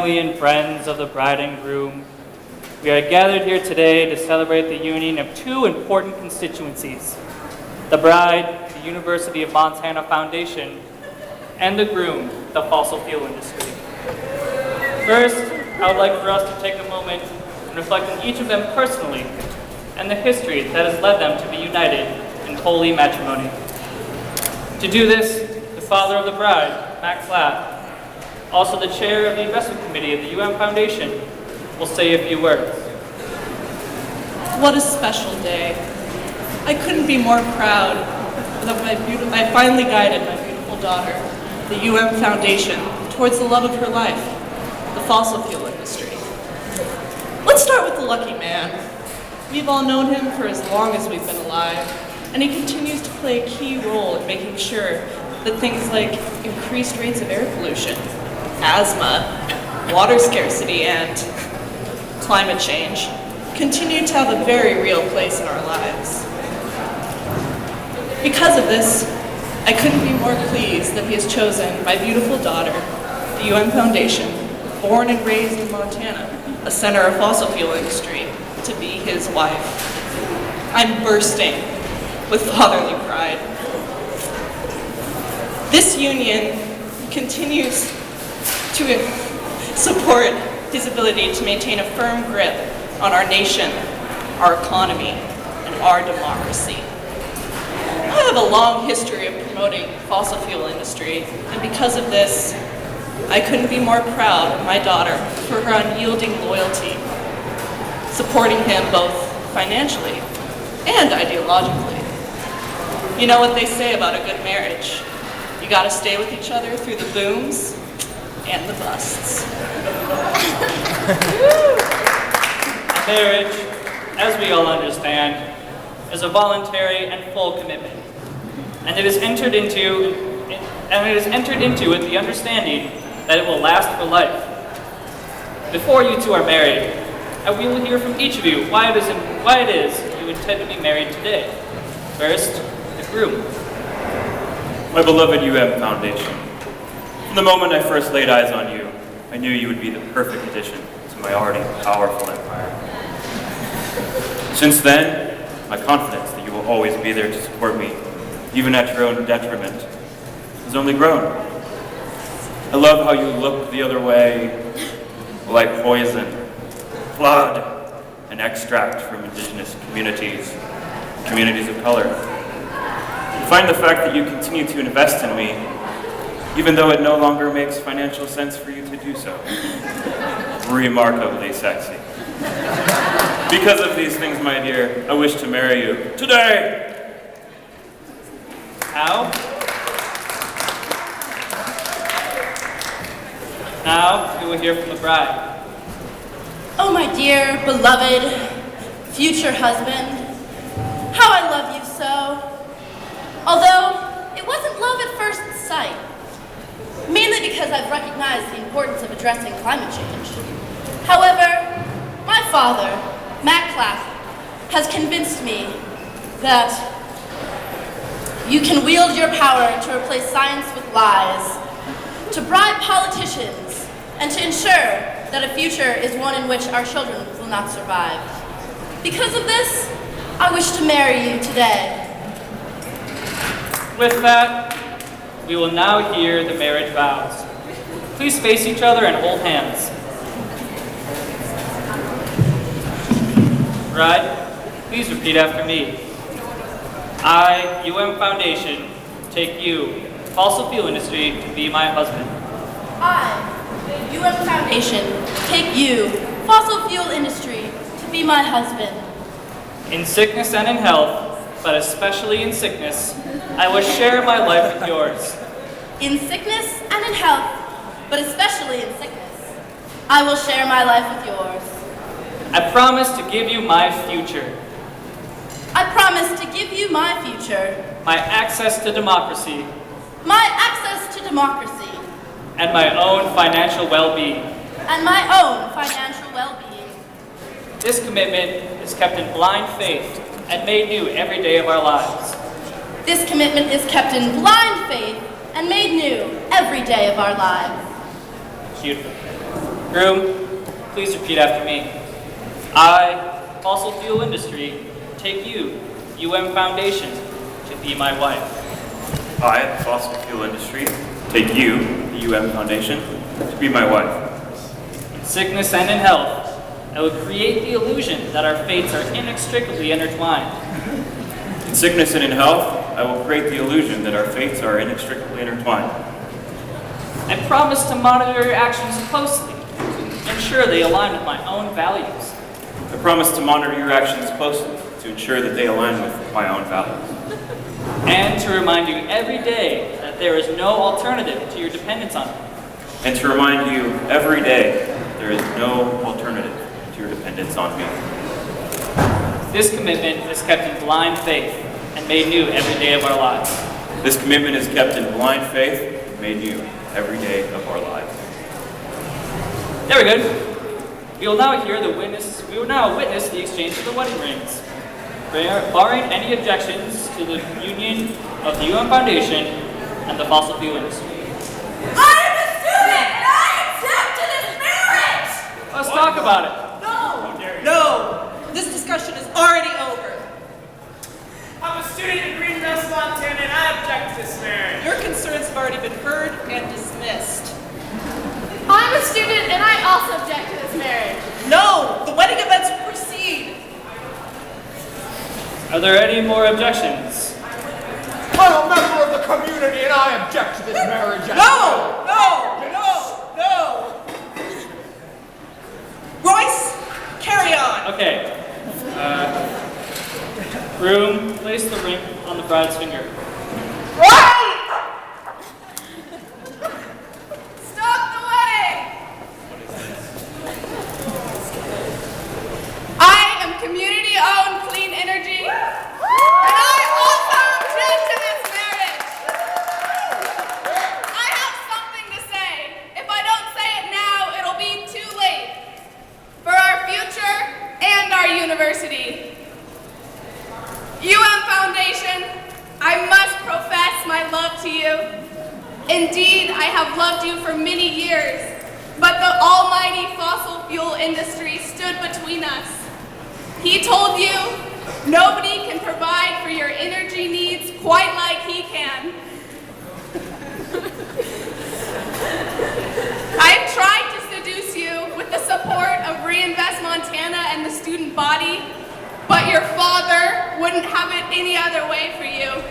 family and friends of the bride and groom, we are gathered here today to celebrate the union of two important constituencies: the bride, the University of Montana Foundation, and the groom, the fossil fuel industry. First, I would like for us to take a moment and reflect on each of them personally and the history that has led them to be united in holy matrimony. To do this, the father of the bride, Mack Clapp, also the chair of the investment committee of the UM Foundation, will say a few words. What a special day. I couldn't be more proud that I finally guided my beautiful daughter, the UM Foundation, towards the love of her life, the fossil fuel industry. Let's start with the lucky man. We've all known him for as long as we've been alive, and he continues to play a key role in making sure that things like increased rates of air pollution, asthma, water scarcity, and climate change continue to have a very real place in our lives. Because of this, I couldn't be more pleased that he has chosen my beautiful daughter, the UM Foundation, born and raised in Montana, a center of fossil fuel industry, to be his wife. I'm bursting with fatherly pride. This union continues to support his ability to maintain a firm grip on our nation, our economy, and our democracy. I have a long history of promoting fossil fuel industry, and because of this, I couldn't be more proud of my daughter for her unyielding loyalty, supporting him both financially and ideologically. You know what they say about a good marriage. You gotta stay with each other through the booms and the busts. Marriage, as we all understand, is a voluntary and full commitment, and it is entered into with the understanding that it will last for life. Before you two are married, we will hear from each of you why it is you intend to be married today. First, the groom. My beloved UM Foundation, from the moment I first laid eyes on you, I knew you would be the perfect addition to my already powerful empire. Since then, my confidence that you will always be there to support me, even at your own detriment, has only grown. I love how you look the other way, like poison, blood, and extract from indigenous communities of color. I find the fact that you continue to invest in me, even though it no longer makes financial sense for you to do so, remarkably sexy. Because of these things, my dear, I wish to marry you today. How? Now, we will hear from the bride. Oh, my dear, beloved, future husband, how I love you so. Although, it wasn't love at first sight, mainly because I've recognized the importance of addressing climate change. However, my father, Mack Clapp, has convinced me that you can wield your power to replace science with lies, to bribe politicians, and to ensure that a future is one in which our children will not survive. Because of this, I wish to marry you today. With that, we will now hear the marriage vows. Please face each other and hold hands. Bride, please repeat after me. I, UM Foundation, take you, fossil fuel industry, to be my husband. I, UM Foundation, take you, fossil fuel industry, to be my husband. In sickness and in health, but especially in sickness, I will share my life with yours. In sickness and in health, but especially in sickness, I will share my life with yours. I promise to give you my future. I promise to give you my future. My access to democracy. My access to democracy. And my own financial well-being. And my own financial well-being. This commitment is kept in blind faith and made new every day of our lives. This commitment is kept in blind faith and made new every day of our lives. beautiful. Groom, please repeat after me. I, fossil fuel industry, take you, UM Foundation, to be my wife. I, the fossil fuel industry, take you, the UM Foundation, to be my wife. In sickness and in health, I will create the illusion that our fates are inextricably intertwined. In sickness and in health, I will create the illusion that our fates are inextricably intertwined. I promise to monitor your actions closely, to ensure they align with my own values. I promise to monitor your actions closely to ensure that they align with my own values. And to remind you every day that there is no alternative to your dependence on me. And to remind you every day that there is no alternative to your dependence on me. This commitment is kept in blind faith and made new every day of our lives. This commitment is kept in blind faith and made new every day of our lives. Very good. We will now witness the exchange of the wedding rings. Barring any objections to the union of the UM Foundation and the fossil fuel industry. I am a student and I object to this marriage! Let's talk about it. No, this discussion is already over. I'm a student at Reinvest, Montana, and I object to this marriage. Your concerns have already been heard and dismissed. I'm a student and I also object to this marriage. No, the wedding events will proceed. Are there any more objections? I'm a member of the community and I object to this marriage. as well. No. Royce, carry on. Okay. Groom, place the ring on the bride's finger. Stop the wedding! I am community-owned clean energy, and I also object to this marriage. I have something to say. If I don't say it now, it'll be too late for our future and our university. UM Foundation, I must profess my love to you. Indeed, I have loved you for many years, but the almighty fossil fuel industry stood between us. He told you nobody can provide for your energy needs quite like he can. I've tried to seduce you with the support of Reinvest Montana and the student body, but your father wouldn't have it any other way for you.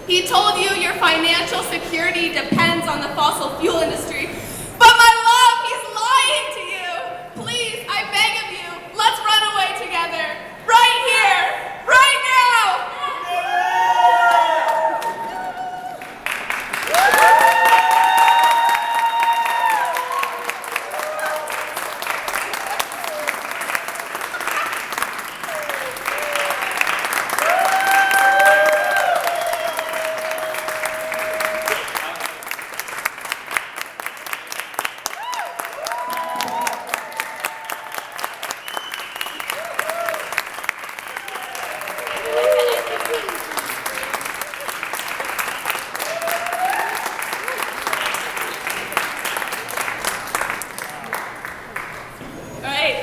He told you your financial security depends on the fossil fuel industry. But my love, he's lying to you. Please, I beg of you, let's run away together. Right here, right now.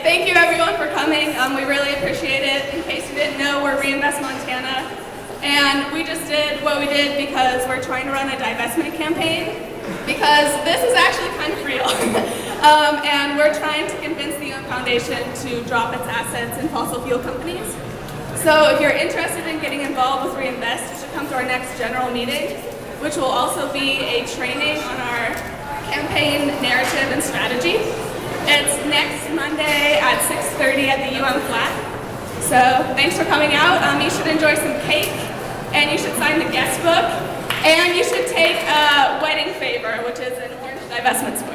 Thank you everyone for coming. We really appreciate it. In case you didn't know, we're Reinvest Montana. And we just did what we did because we're trying to run a divestment campaign. Because this is actually kind of real. And we're trying to convince the UM Foundation to drop its assets in fossil fuel companies. So if you're interested in getting involved with Reinvest, you should come to our next general meeting, which will also be a training on our campaign narrative and strategy. It's next Monday at 6:30 at the UM flat. So thanks for coming out. You should enjoy some cake, and you should sign the guest book, and you should take a wedding favor, which is an orange divestment square.